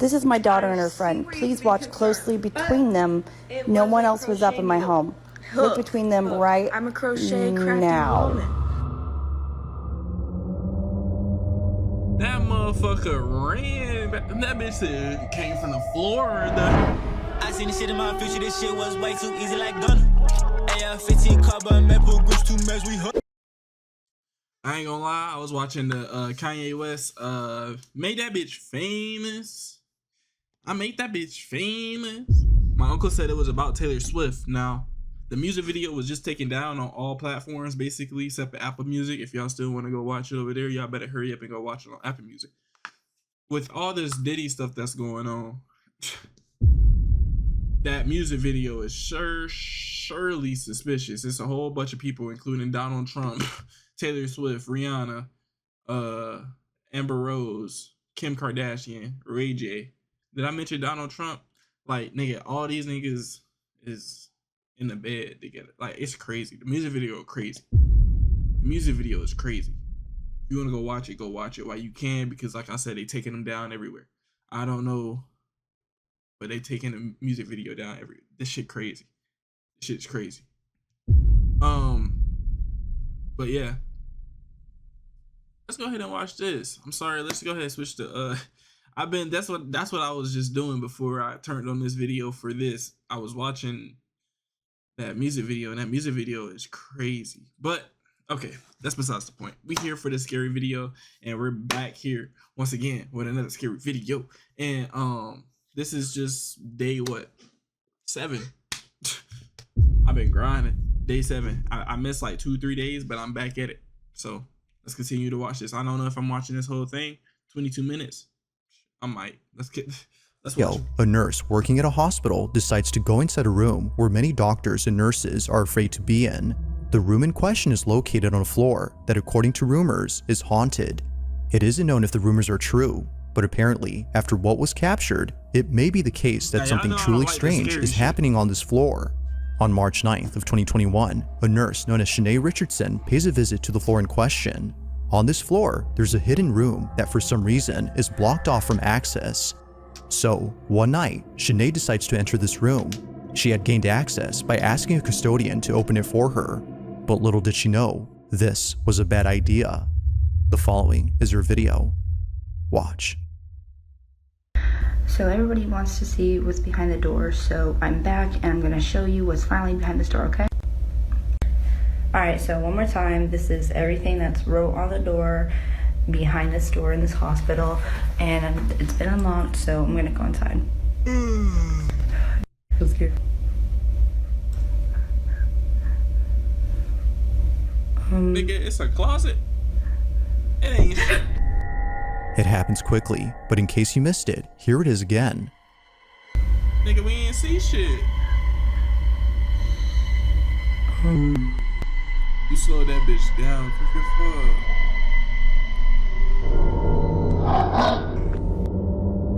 This is my daughter and her friend. Please watch closely between them. No one else was up in my home. Look between them right I'm a crochet crafty now. woman. That motherfucker ran. That bitch said came from the floor. I seen this shit in my future. This shit was way too easy like gunner. AR-15 carbon maple groups too much. We hook. I ain't gonna lie. I was watching the Kanye West made that bitch famous. I made that bitch famous. My uncle said it was about Taylor Swift. Now, the music video was just taken down on all platforms, basically, except for Apple Music. If y'all still want to go watch it over there, y'all better hurry up and go watch it on Apple Music. With all this Diddy stuff that's going on, that music video is surely suspicious. It's a whole bunch of people, including Donald Trump, Taylor Swift, Rihanna, Amber Rose, Kim Kardashian, Ray J. Did I mention Donald Trump? Like, nigga, all these niggas is in the bed together. Like, it's crazy. The music video is crazy. The music video is crazy. If you want to go watch it while you can, because like I said, they taking them down everywhere. I don't know, but they taking the music video down everywhere. This shit crazy. This shit's crazy. But yeah. Let's go ahead and watch this. I'm sorry, let's go ahead and switch to that's what I was just doing before I turned on this video for this. I was watching that music video, and that music video is crazy. But okay, that's besides the point. We here for the scary video, and we're back here once again with another scary video. And this is just day 7. I've been grinding. Day 7. I missed like 2-3 days, but I'm back at it. So let's continue to watch this. I don't know if I'm watching this whole thing. 22 minutes. I might. Let's watch. A nurse working at a hospital decides to go inside a room where many doctors and nurses are afraid to be in. The room in question is located on a floor that, according to rumors, is haunted. It isn't known if the rumors are true, but apparently, after what was captured, it may be the case that something truly strange is happening on this floor. On March 9th of 2021, a nurse known as Shanae Richardson pays a visit to the floor in question. On this floor, there's a hidden room that for some reason is blocked off from access. So, one night, Shanae decides to enter this room. She had gained access by asking a custodian to open it for her, but little did she know, this was a bad idea. The following is her video. Watch. So everybody wants to see what's behind the door, so I'm back and I'm going to show you what's finally behind this door, okay? Alright, so one more time, this is everything that's wrote on the door behind this door in this hospital, and it's been unlocked, so I'm going to go inside. Feels scared. Nigga, it's a closet. It ain't shit. It happens quickly, but in case you missed it, here it is again. Nigga, we ain't see shit. You slow that bitch down quick as fuck.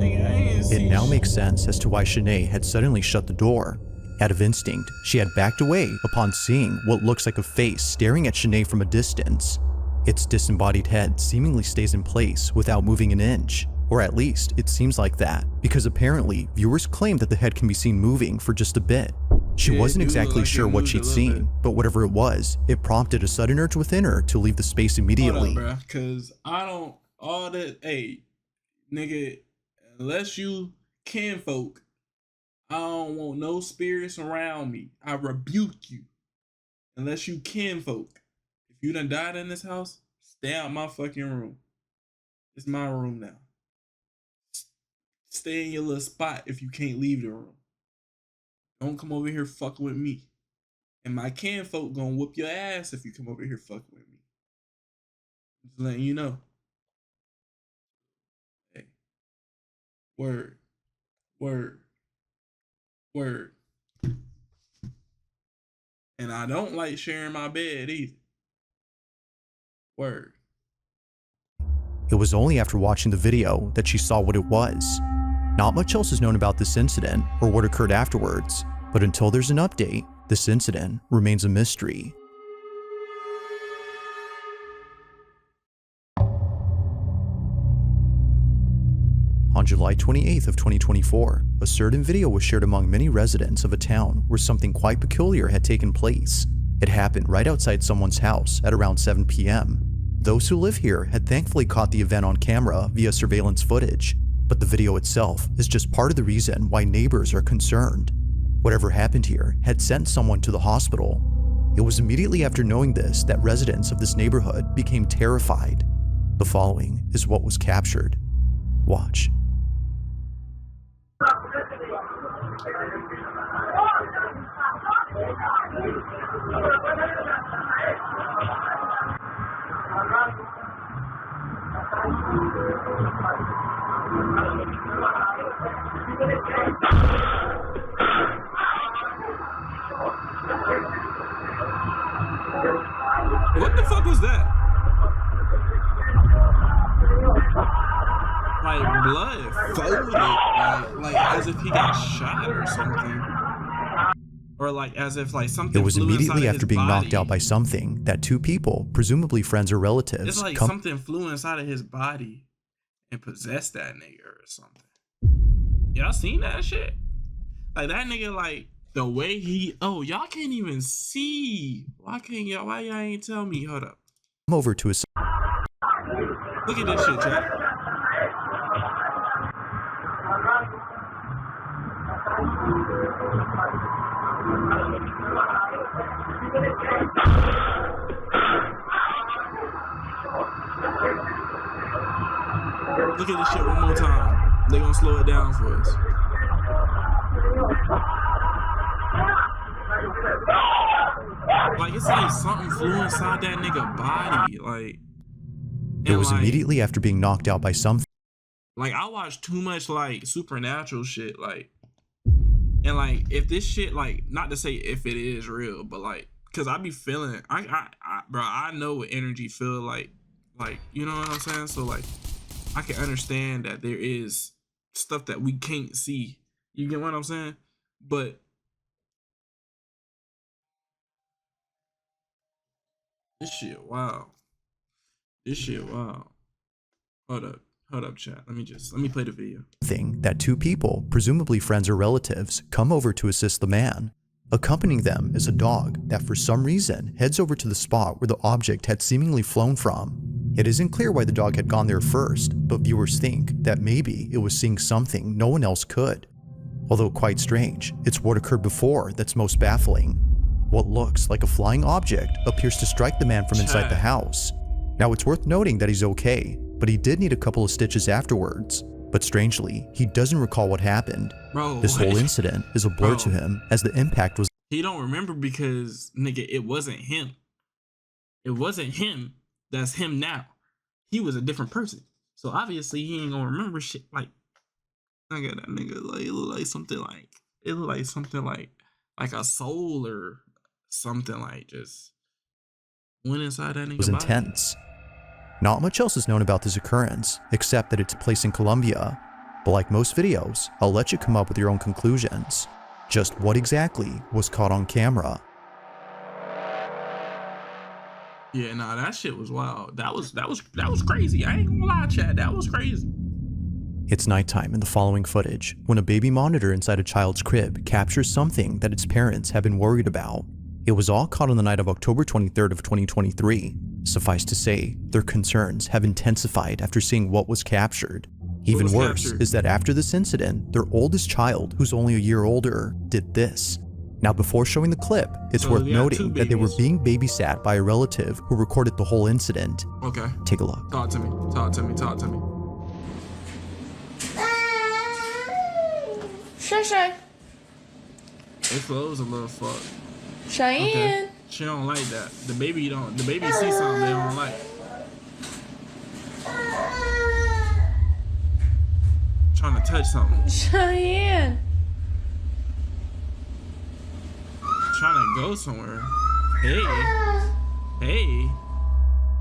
Nigga, I ain't see It now shit. makes sense as to why Shanae had suddenly shut the door. Out of instinct, she had backed away upon seeing what looks like a face staring at Shanae from a distance. Its disembodied head seemingly stays in place without moving an inch, or at least it seems like that, because apparently viewers claim that the head can be seen moving for just a bit. She wasn't exactly sure what she'd seen, but whatever it was, it prompted a sudden urge within her to leave the space immediately. Hold up, bruh, cause I don't, all that, hey, nigga, unless you kinfolk, I don't want no spirits around me. I rebuke you. Unless you kinfolk. If you done died in this house, stay out my fucking room. It's my room now. Stay in your little spot if you can't leave the room. Don't come over here fucking with me. And my kinfolk gonna whoop your ass if you come over here fucking with me. Just letting you know. Hey. Word. Word. Word. And I don't like sharing my bed either. Word. It was only after watching the video that she saw what it was. Not much else is known about this incident or what occurred afterwards, but until there's an update, this incident remains a mystery. On On July 28th of 2024, a certain video was shared among many residents of a town where something quite peculiar had taken place. It happened right outside someone's house at around 7 p.m. Those who live here had thankfully caught the event on camera via surveillance footage, but the video itself is just part of the reason why neighbors are concerned. Whatever happened here had sent someone to the hospital. It was immediately after knowing this that residents of this neighborhood became terrified. The following is what was captured. Watch. What the fuck was that? Like blood floated, like as if he got shot or something, or like as if like something. It was flew immediately inside of after his being body. knocked out by something that two people, presumably friends or relatives, It's like something flew inside of his body and possessed that nigga or something. Y'all seen that shit? Like that nigga, like the way he. Oh, y'all can't even see. Why can't y'all? Why y'all ain't tell me? Hold up. come over to his. Look at this shit, chat. Look at this shit one more time. They gonna slow it down for us. Like it's like something flew inside that nigga body. Like It was like, immediately after being knocked out by something. Like I watch too much like supernatural shit, like, and like if this shit, like, not to say if it is real, but like, cause I be feeling, bro, I know what energy feel like, you know what I'm saying? So like, I can understand that there is stuff that we can't see. You get what I'm saying? But this shit, wow. This shit, wow. Hold up, chat. Let me play the video. Thing that two people, presumably friends or relatives, come over to assist the man. Accompanying them is a dog that for some reason heads over to the spot where the object had seemingly flown from. It isn't clear why the dog had gone there first, but viewers think that maybe it was seeing something no one else could. Although quite strange, it's what occurred before that's most baffling. What looks like a flying object appears to strike the man from inside the house. Now it's worth noting that he's okay, but he did need a couple of stitches afterwards. But strangely, he doesn't recall what happened. Bro, this whole incident is a blur to him as the impact was. He don't remember because, nigga, it wasn't him. It wasn't him. That's him now. He was a different person. So obviously he ain't gonna remember shit. Like, I got that nigga, like, it look like something like a soul or something, like just went inside that nigga was body. Intense. Not much else is known about this occurrence, except that it took place in Colombia. But like most videos, I'll let you come up with your own conclusions. Just what exactly was caught on camera? Yeah, nah, that shit was wild. That was crazy. I ain't gonna lie, Chad. That was crazy. It's nighttime in the following footage when a baby monitor inside a child's crib captures something that its parents have been worried about. It was all caught on the night of October 23rd of 2023. Suffice to say, their concerns have intensified after seeing what was captured. Even worse is that after this incident, their oldest child, who's only a year older, did this. Now before showing the clip, it's worth noting that they were being babysat by a relative who recorded the whole incident. Okay. Take a look. Talk to me. Talk to me. Talk to me. Shay. It flows a little fuck. Cheyenne. Okay. She don't like that. The baby see something they don't like. Trying to touch something. Cheyenne. Trying to go somewhere. Hey.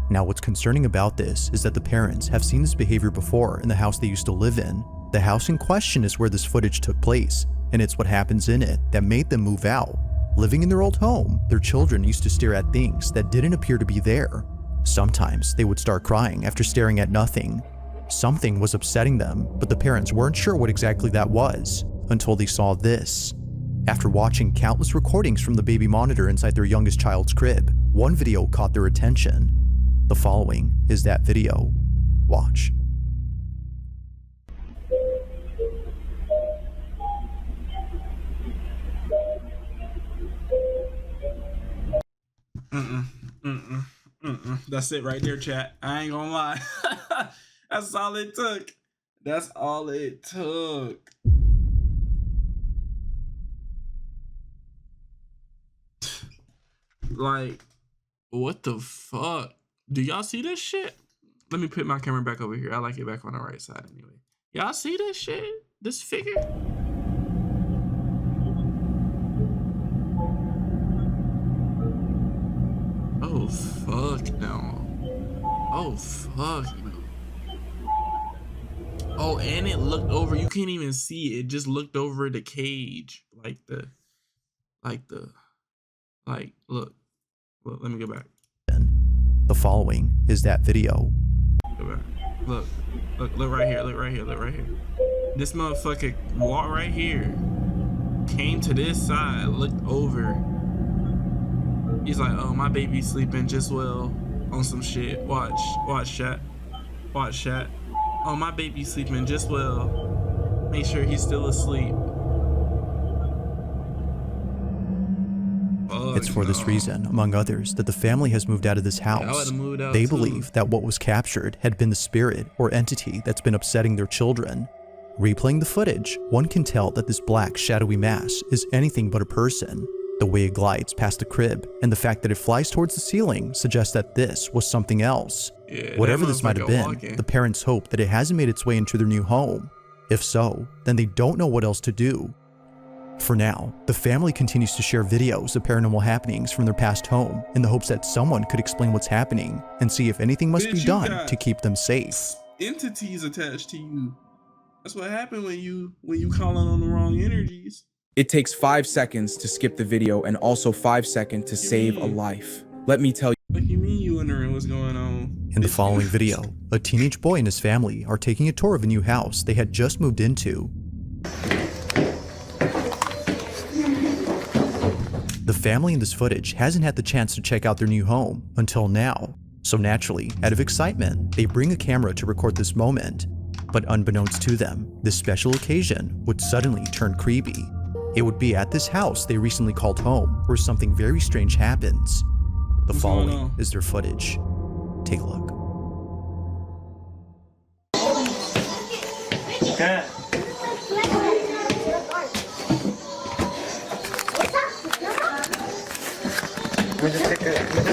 Now what's concerning about this is that the parents have seen this behavior before in the house they used to live in. The house in question is where this footage took place, and it's what happens in it that made them move out. Living in their old home, their children used to stare at things that didn't appear to be there. Sometimes they would start crying after staring at nothing. Something was upsetting them, but the parents weren't sure what exactly that was until they saw this. After watching countless recordings from the baby monitor inside their youngest child's crib, one video caught their attention. The following is that video. Watch. That's it right there, chat. I ain't gonna lie. That's all it took. That's all it took. Like, what the fuck? Do y'all see this shit? Let me put my camera back over here. I like it back on the right side anyway. Y'all see this shit? This figure? Oh, fuck no. Oh, fuck no. Oh, and it looked over. You can't even see it. It just looked over the cage. Look, let me go back. The following is that video. Go back. Look right here. Look right here. This motherfucker walked right here. Came to this side, looked over. He's like, oh, my baby's sleeping just well on some shit. Watch chat. Oh, my baby's sleeping just well. Make sure he's still asleep. It's for this reason, among others, that the family has moved out of this house. They believe that what was captured had been the spirit or entity that's been upsetting their children. Replaying the footage, one can tell that this black, shadowy mass is anything but a person. The way it glides past the crib and the fact that it flies towards the ceiling suggests that this was something else. Yeah, whatever this might have been, the parents hope that it hasn't made its way into their new home. If so, then they don't know what else to do. For now, the family continues to share videos of paranormal happenings from their past home in the hopes that someone could explain what's happening and see if anything must be done to keep them safe. Entities attached to you. That's what happened when you calling on the wrong energies. It takes 5 seconds to skip the video and also 5 seconds to save a life. Let me tell you. What you mean you wondering what's going on? In the following video, a teenage boy and his family are taking a tour of a new house they had just moved into. The family in this footage hasn't had the chance to check out their new home until now. So naturally, out of excitement, they bring a camera to record this moment. But unbeknownst to them, this special occasion would suddenly turn creepy. It would be at this house they recently called home where something very strange happens. The following is their footage. Take a look. Okay. Let me just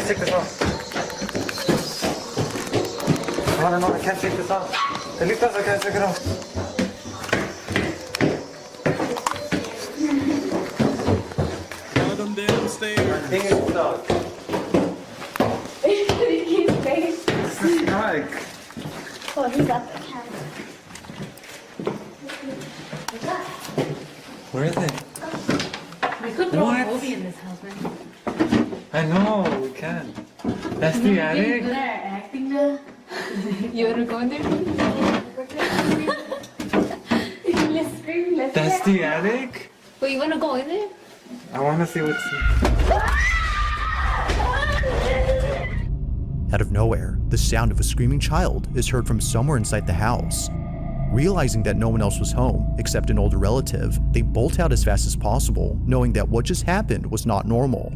take this off. Oh, no, I can't take this off. Delitas, I can't take it off. All them damn stairs. Thing is stuck. This is stuck. Oh, he's up the camera. Where is it? We could throw a movie in this house, man. I know, we can. That's the attic? Good at acting now. You wanna go in there? Let's scream, let's That's the attic? Well, you wanna go in there? I want to see what's... Out of nowhere, the sound of a screaming child is heard from somewhere inside the house. Realizing that no one else was home except an older relative, they bolt out as fast as possible, knowing that what just happened was not normal.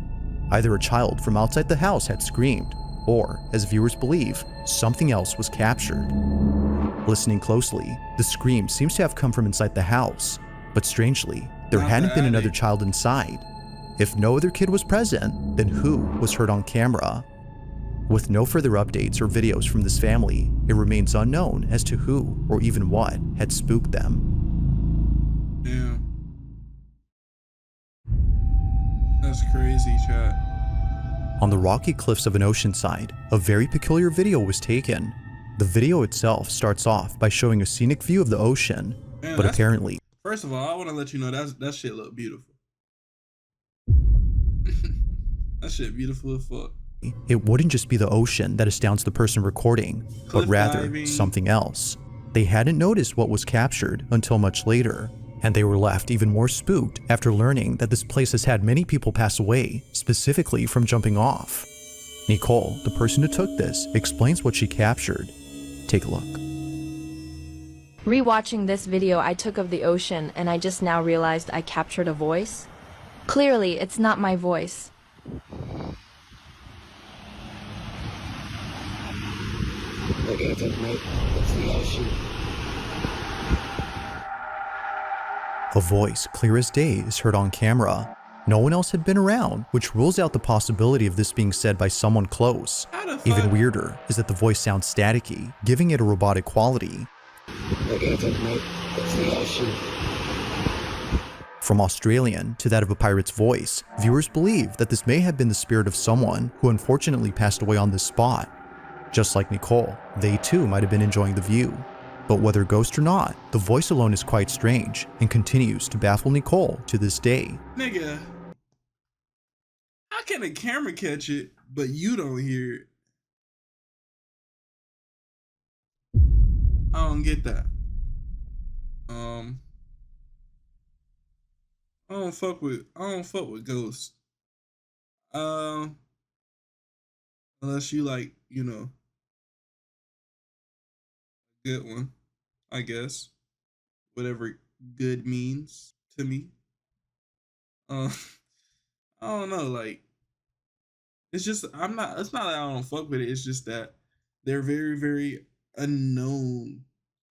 Either a child from outside the house had screamed, or, as viewers believe, something else was captured. Listening closely, the scream seems to have come from inside the house, but strangely, there hadn't been another child inside. If no other kid was present, then who was heard on camera? With no further updates or videos from this family, it remains unknown as to who or even what had spooked them. Yeah. That's crazy, chat. On the rocky cliffs of an ocean side, a very peculiar video was taken. The video itself starts off by showing a scenic view of the ocean, Man, but apparently... First of all, I want to let you know that shit look beautiful. That shit beautiful as fuck. It wouldn't just be the ocean that astounds the person recording, but Cliff rather diving. something else. They hadn't noticed what was captured until much later, and they were left even more spooked after learning that this place has had many people pass away, specifically from jumping off. Nicole, the person who took this, explains what she captured. Take a look. Rewatching this video I took of the ocean, and I just now realized I captured a voice. Clearly, it's not my voice. Look at it, mate. It's the ocean. A voice clear as day is heard on camera. No one else had been around, which rules out the possibility of this being said by someone close. Even weirder is that the voice sounds staticky, giving it a robotic quality. Look at it, mate. It's the ocean. From Australian to that of a pirate's voice, viewers believe that this may have been the spirit of someone who unfortunately passed away on this spot. Just like Nicole, they too might have been enjoying the view. But whether ghost or not, the voice alone is quite strange and continues to baffle Nicole to this day. Nigga, how can a camera catch it, but you don't hear it? I don't get that. I don't fuck with ghosts. Unless you like, you know, good one, I guess. Whatever good means to me. I don't know, like, it's just it's not that I don't fuck with it, it's just that they're very, very unknown.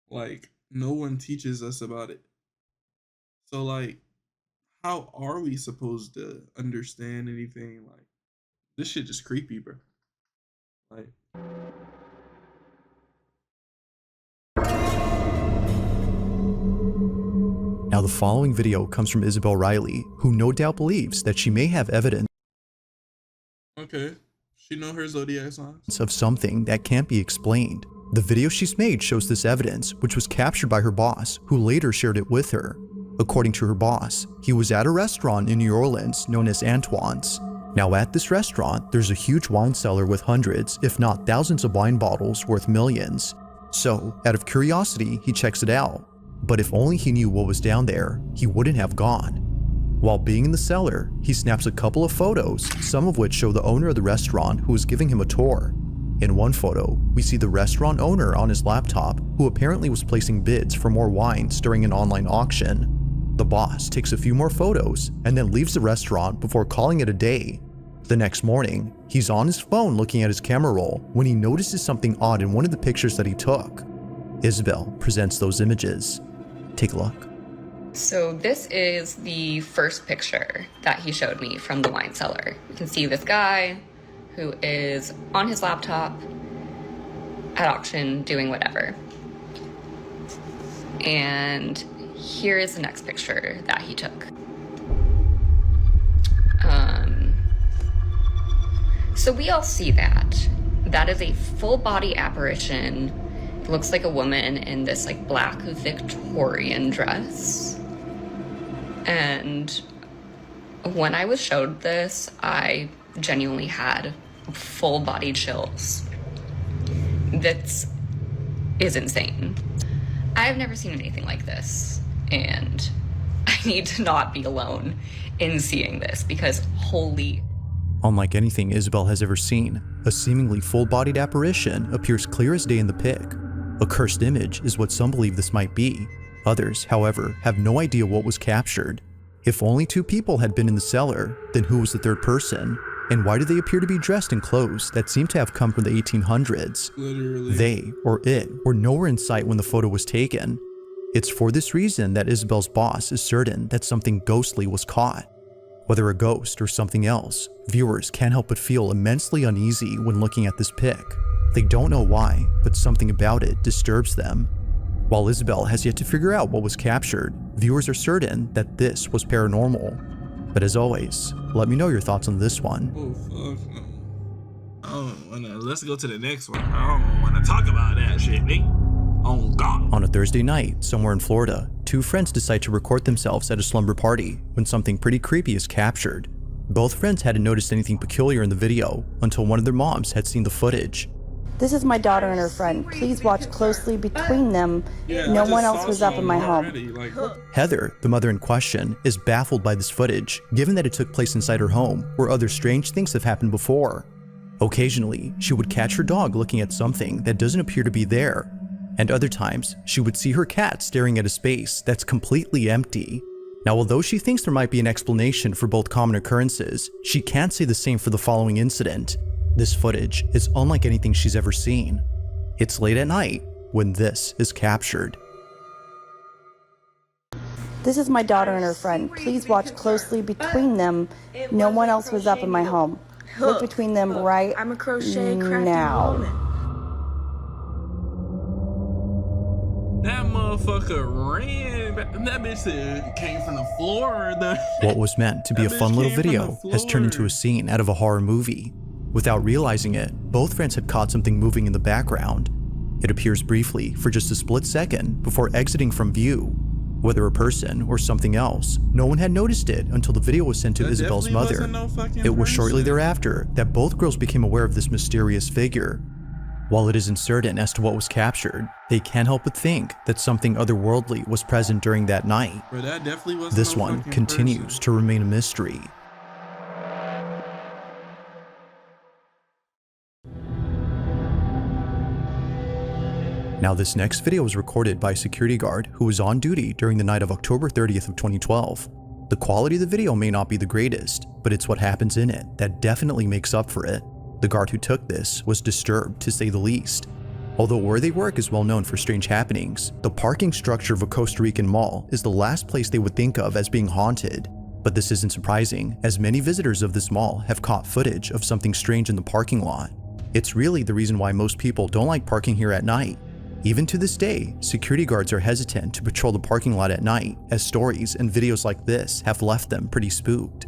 Like, no one teaches us about it. So like, how are we supposed to understand anything? Like, this shit just creepy, bro. Like, now the following video comes from Isabel Riley, who no doubt believes that she may have evidence okay, she know her zodiac signs of something that can't be explained. The video she's made shows this evidence, which was captured by her boss, who later shared it with her. According to her boss, he was at a restaurant in New Orleans known as Antoine's. Now at this restaurant, there's a huge wine cellar with hundreds, if not thousands of wine bottles worth millions. So, out of curiosity, he checks it out. But if only he knew what was down there, he wouldn't have gone. While being in the cellar, he snaps a couple of photos, some of which show the owner of the restaurant who is giving him a tour. In one photo, we see the restaurant owner on his laptop, who apparently was placing bids for more wines during an online auction. The boss takes a few more photos and then leaves the restaurant before calling it a day. The next morning, he's on his phone looking at his camera roll when he notices something odd in one of the pictures that he took. Isabel presents those images. Take a look. So this is the first picture that he showed me from the wine cellar. You can see this guy who is on his laptop at auction doing whatever. And here is the next picture that he took. So we all see that. That is a full body apparition. It looks like a woman in this like black Victorian dress. And when I was showed this, I genuinely had full body chills. This is insane. I've never seen anything like this, and I need to not be alone in seeing this because holy. Unlike anything Isabel has ever seen, a seemingly full-bodied apparition appears clear as day in the pic. A cursed image is what some believe this might be. Others, however, have no idea what was captured. If only two people had been in the cellar, then who was the third person? And why do they appear to be dressed in clothes that seem to have come from the 1800s? literally. They, or it, were nowhere in sight when the photo was taken. It's for this reason that Isabel's boss is certain that something ghostly was caught. Whether a ghost or something else, viewers can't help but feel immensely uneasy when looking at this pic. They don't know why, but something about it disturbs them. While Isabel has yet to figure out what was captured, viewers are certain that this was paranormal. But as always, let me know your thoughts on this one. Oh fuck no. I don't wanna, let's go to the next one. I don't wanna talk about that shit, nigga. Oh God. On a Thursday night, somewhere in Florida, two friends decide to record themselves at a slumber party when something pretty creepy is captured. Both friends hadn't noticed anything peculiar in the video until one of their moms had seen the footage. This is my daughter and her friend. Please watch closely between them. Yeah, No I one just else saw was up in some my home. already, like, Heather, the mother in question, is baffled by this footage, given that it took place inside her home, where other strange things have happened before. Occasionally, she would catch her dog looking at something that doesn't appear to be there, and other times, she would see her cat staring at a space that's completely empty. Now, although she thinks there might be an explanation for both common occurrences, she can't say the same for the following incident. This footage is unlike anything she's ever seen. It's late at night when this is captured. This is my daughter and her friend. Please watch closely between them. No one else was up in my home. Look between them right I'm a crochet crafty now. woman. that motherfucker ran. That bitch said came from the floor. What was meant to be a That fun bitch little came from video the has turned into floor. a scene out of a horror movie. Without realizing it, both friends had caught something moving in the background. It appears briefly for just a split second before exiting from view. Whether a person or something else, no one had noticed it until the video was sent to That Isabel's definitely mother. wasn't no fucking It was shortly person. thereafter that both girls became aware of this mysterious figure. While it isn't certain as to what was captured, they can't help but think that something otherworldly was present during that night. Bro, that definitely wasn't This no one fucking continues person. to remain a mystery. Now, this next video was recorded by a security guard who was on duty during the night of October 30th of 2012. The quality of the video may not be the greatest, but it's what happens in it that definitely makes up for it. The guard who took this was disturbed, to say the least. Although where they work is well known for strange happenings, the parking structure of a Costa Rican mall is the last place they would think of as being haunted. But this isn't surprising, as many visitors of this mall have caught footage of something strange in the parking lot. It's really the reason why most people don't like parking here at night. Even to this day, security guards are hesitant to patrol the parking lot at night, as stories and videos like this have left them pretty spooked.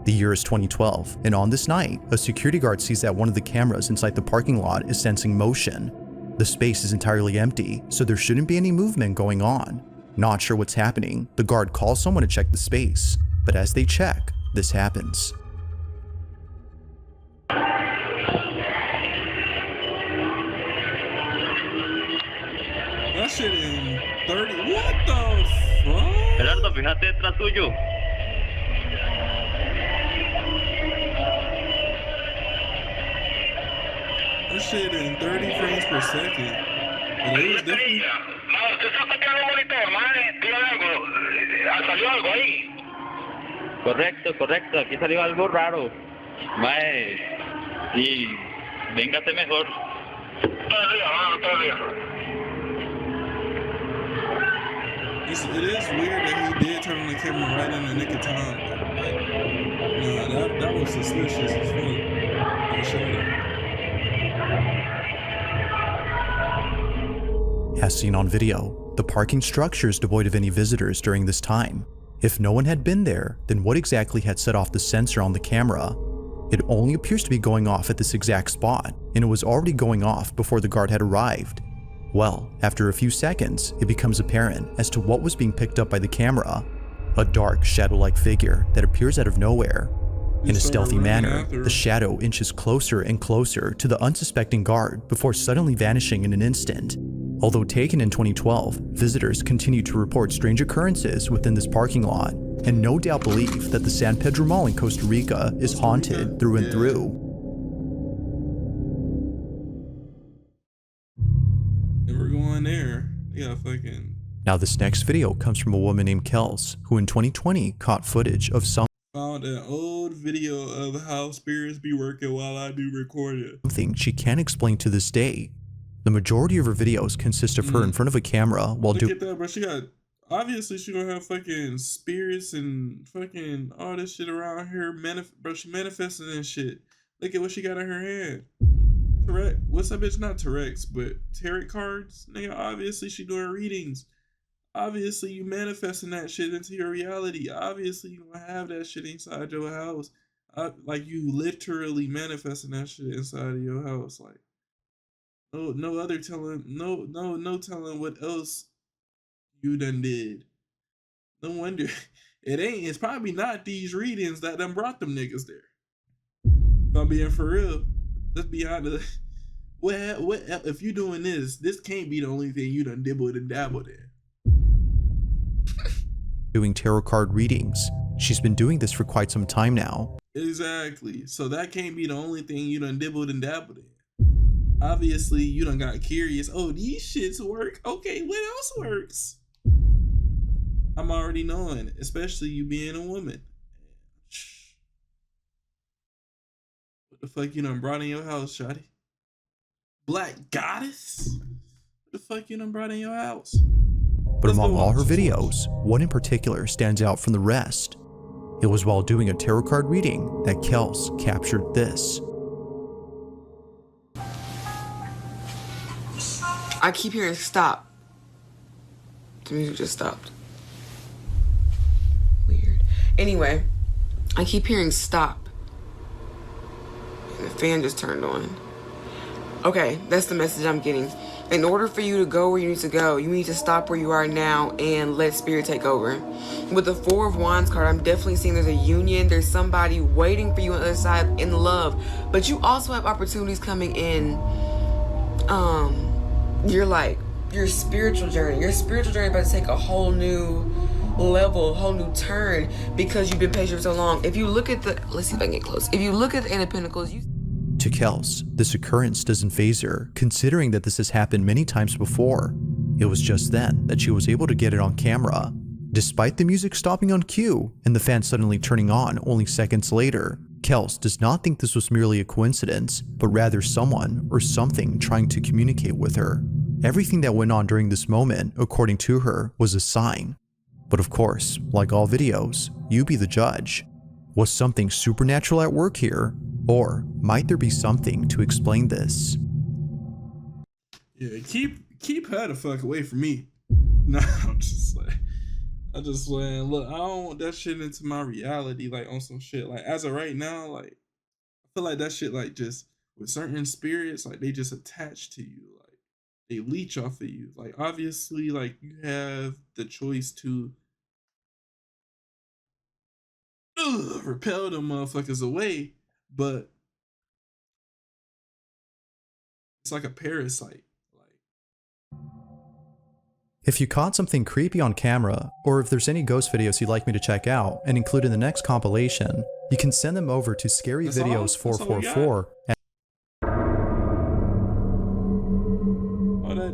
The year is 2012, and on this night, a security guard sees that one of the cameras inside the parking lot is sensing motion. The space is entirely empty, so there shouldn't be any movement going on. Not sure what's happening, the guard calls someone to check the space, but as they check, this happens. That shit in 30. What the fuck? Gerardo, fíjate detrás tuyo. That shit in 30 frames per second. But it was definitely. Correcto, correcto. Aquí salió algo raro. Mae. Y véngase mejor. It is weird that he did turn on the camera right in the nick of time. Like, that was suspicious as fuck. For sure. As seen on video, the parking structure is devoid of any visitors during this time. If no one had been there, then what exactly had set off the sensor on the camera? It only appears to be going off at this exact spot, and it was already going off before the guard had arrived. Well, after a few seconds, it becomes apparent as to what was being picked up by the camera. A dark, shadow-like figure that appears out of nowhere. In a stealthy manner, the shadow inches closer and closer to the unsuspecting guard before suddenly vanishing in an instant. Although taken in 2012, visitors continue to report strange occurrences within this parking lot, and no doubt believe that the San Pedro Mall in Costa Rica is haunted through and through. Never going there. They got fucking. Now, this next video comes from a woman named Kels, who in 2020 caught footage of Found an old video of how spirits be working while I do recording. something she can't explain to this day. The majority of her videos consist of her in front of a camera while Look at that, bro. She got. Obviously, she gonna have fucking spirits and fucking all this shit around here. Bro, she manifesting and shit. Look at what she got in her hand. Tarot. What's that bitch? Not Tarex, but tarot cards. Nigga, obviously she doing readings. Obviously you manifesting that shit into your reality. Obviously you gonna have that shit inside your house. Like you literally manifesting that shit inside of your house. Like no other telling. No telling what else you done did. No wonder it's probably not these readings that done brought them niggas there. If I'm being for real, let's be honest. What if you doing this? This can't be the only thing you done dibbled and dabbled in. Doing tarot card readings. She's been doing this for quite some time now. Exactly. So that can't be the only thing you done dibbled and dabbled in. Obviously, you done got curious. Oh, these shits work. Okay, what else works? I'm already knowing, especially you being a woman. What the fuck you done brought in your house, shawty? Black goddess? What the fuck you done brought in your house? But among all her videos, one in particular stands out from the rest. It was while doing a tarot card reading that Kels captured this. I keep hearing stop. The music just stopped. Weird. Anyway, I keep hearing stop. And the fan just turned on. Okay, that's the message I'm getting. In order for you to go where you need to go, you need to stop where you are now and let spirit take over. With the Four of Wands card, I'm definitely seeing there's a union. There's somebody waiting for you on the other side in love. But you also have opportunities coming in. Your spiritual journey. Your spiritual journey about to take a whole new level, a whole new turn because you've been patient for so long. If you look at the, let's see if I can get close. If you look at the Eight of Pentacles, To Kels, this occurrence doesn't faze her, considering that this has happened many times before. It was just then that she was able to get it on camera. Despite the music stopping on cue and the fan suddenly turning on only seconds later, Kels does not think this was merely a coincidence, but rather someone or something trying to communicate with her. Everything that went on during this moment, according to her, was a sign. But of course, like all videos, you be the judge. Was something supernatural at work here? Or might there be something to explain this? Yeah, keep her the fuck away from me. Nah, I'm just saying, look, I don't want that shit into my reality, like on some shit. Like as of right now, like I feel like that shit, like just with certain spirits, like they just attach to you, like they leech off of you. Like obviously, like you have the choice to repel them motherfuckers away, but it's like a parasite. If you caught something creepy on camera, or if there's any ghost videos you'd like me to check out and include in the next compilation, you can send them over to scaryvideos444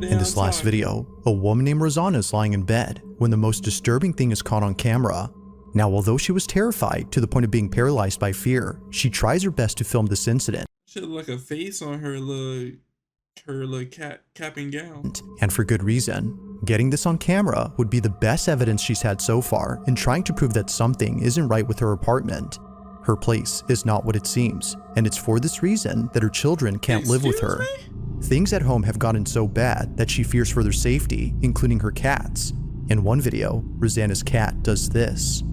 In this last video, a woman named Rosanna is lying in bed when the most disturbing thing is caught on camera. Now, although she was terrified to the point of being paralyzed by fear, she tries her best to film this incident. She had like a face on her little cap and gown. And for good reason. Getting this on camera would be the best evidence she's had so far in trying to prove that something isn't right with her apartment. Her place is not what it seems, and it's for this reason that her children can't live with her. Things at home have gotten so bad that she fears for their safety, including her cats. In one video, Rosanna's cat does this.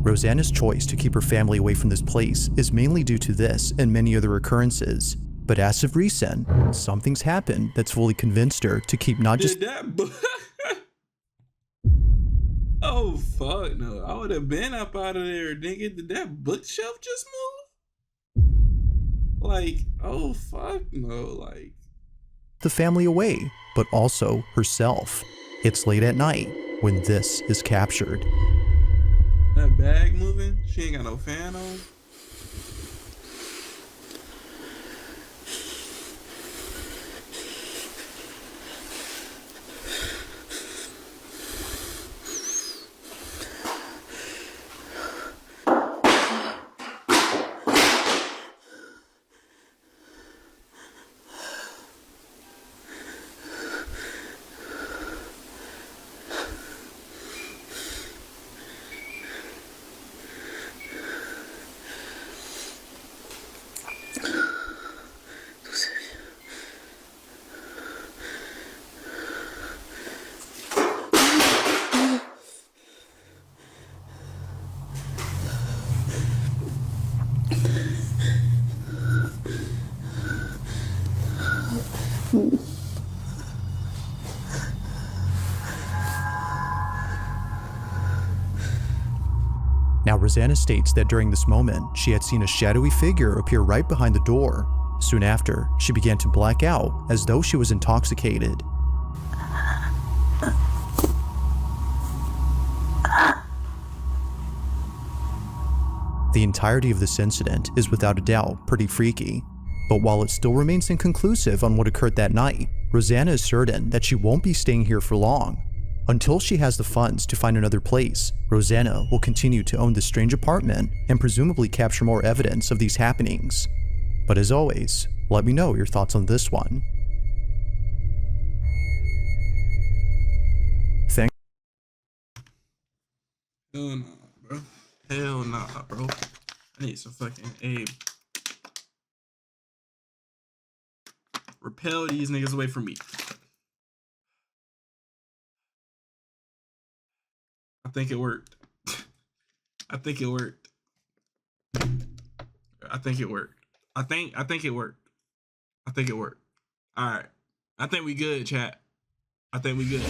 Rosanna's choice to keep her family away from this place is mainly due to this and many other occurrences. But as of recent, something's happened that's fully convinced her to keep not just— Oh fuck no, I would have been up out of there, nigga. Did that bookshelf just move? Like, oh fuck no, like the family away, but also herself. It's late at night when this is captured. That bag moving? She ain't got no fan on? Now, Rosanna states that during this moment, she had seen a shadowy figure appear right behind the door. Soon after, she began to black out as though she was intoxicated. The entirety of this incident is without a doubt pretty freaky, but while it still remains inconclusive on what occurred that night, Rosanna is certain that she won't be staying here for long. Until she has the funds to find another place, Rosanna will continue to own this strange apartment and presumably capture more evidence of these happenings. But as always, let me know your thoughts on this one. Hell nah, bro. Hell nah, bro. I need some fucking aim. Repel these niggas away from me. I think it worked. I think it worked. I think it worked. I think it worked. I think it worked. All right. I think we good, chat. I think we good.